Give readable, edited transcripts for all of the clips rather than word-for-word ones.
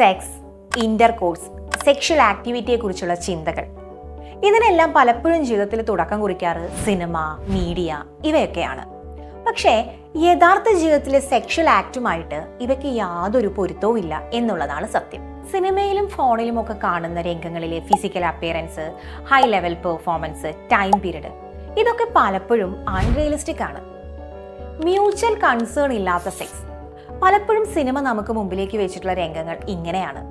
Sex, intercourse, sexual ആക്ടിവിറ്റിയെക്കുറിച്ചുള്ള ചിന്തകൾ, ഇതിനെല്ലാം പലപ്പോഴും ജീവിതത്തിൽ തുടക്കം കുറിക്കാറ് സിനിമ, മീഡിയ ഇവയൊക്കെയാണ്. പക്ഷേ യഥാർത്ഥ ജീവിതത്തിലെ സെക്ഷൽ ആക്റ്റുമായിട്ട് ഇവയ്ക്ക് യാതൊരു പൊരുത്തവും ഇല്ല എന്നുള്ളതാണ് സത്യം. സിനിമയിലും ഫോണിലും ഒക്കെ കാണുന്ന രംഗങ്ങളിലെ physical appearance, high level performance, time period ഇതൊക്കെ പലപ്പോഴും അൺറിയലിസ്റ്റിക് ആണ്. മ്യൂച്വൽ കൺസേൺ ഇല്ലാത്ത സെക്സ്, പലപ്പോഴും സിനിമ നമുക്ക് മുമ്പിലേക്ക് വെച്ചിട്ടുള്ള രംഗങ്ങൾ ഇങ്ങനെയാണ്.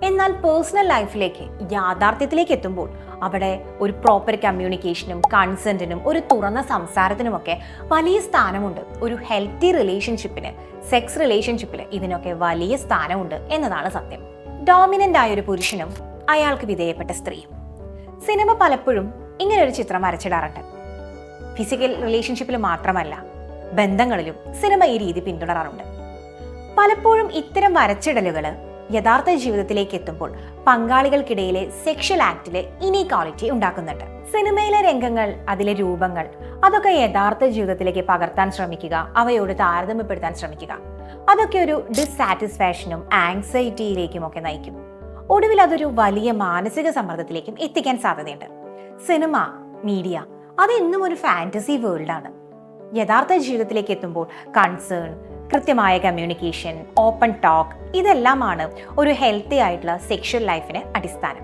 എന്നാൽ പേഴ്സണൽ ലൈഫിലേക്ക്, യാഥാർത്ഥ്യത്തിലേക്ക് എത്തുമ്പോൾ അവിടെ ഒരു പ്രോപ്പർ കമ്മ്യൂണിക്കേഷനും കൺസെന്റിനും ഒരു തുറന്ന സംസാരത്തിനുമൊക്കെ വലിയ സ്ഥാനമുണ്ട്. ഒരു ഹെൽത്തി റിലേഷൻഷിപ്പിന്, സെക്സ് റിലേഷൻഷിപ്പിന് ഇതിനൊക്കെ വലിയ സ്ഥാനമുണ്ട് എന്നതാണ് സത്യം. ഡോമിനന്റ് ആയ ഒരു പുരുഷനും അയാൾക്ക് വിധേയപ്പെട്ട സ്ത്രീയും, സിനിമ പലപ്പോഴും ഇങ്ങനെ ഒരു ചിത്രം വരച്ചിടാറുണ്ട്. ഫിസിക്കൽ റിലേഷൻഷിപ്പിൽ മാത്രമല്ല, ബന്ധങ്ങളിലും സിനിമ ഈ രീതി പിന്തുടരാറുണ്ട്. പലപ്പോഴും ഇത്തരം വരച്ചിടലുകൾ യഥാർത്ഥ ജീവിതത്തിലേക്ക് എത്തുമ്പോൾ പങ്കാളികൾക്കിടയിലെ സെക്ഷൽ ആക്ടില് ഇനീക്വാളിറ്റി ഉണ്ടാക്കുന്നുണ്ട്. സിനിമയിലെ രംഗങ്ങൾ, അതിലെ രൂപങ്ങൾ അതൊക്കെ യഥാർത്ഥ ജീവിതത്തിലേക്ക് പകർത്താൻ ശ്രമിക്കുക, അവയോട് താരതമ്യപ്പെടുത്താൻ ശ്രമിക്കുക, അതൊക്കെ ഒരു ഡിസ്സാറ്റിസ്ഫാക്ഷനും ആങ്സൈറ്റിയിലേക്കും ഒക്കെ നയിക്കും. ഒടുവിൽ അതൊരു വലിയ മാനസിക സമ്മർദ്ദത്തിലേക്കും എത്തിക്കാൻ സാധ്യതയുണ്ട്. സിനിമ, മീഡിയ അതെന്നും ഒരു ഫാന്റസി വേൾഡാണ്. യഥാർത്ഥ ജീവിതത്തിലേക്ക് എത്തുമ്പോൾ കൺസേൺ, കൃത്യമായ കമ്മ്യൂണിക്കേഷൻ, ഓപ്പൺ ടോക്ക് ഇതെല്ലാമാണ് ഒരു ഹെൽത്തി ആയിട്ടുള്ള സെക്ഷൽ ലൈഫിന് അടിസ്ഥാനം.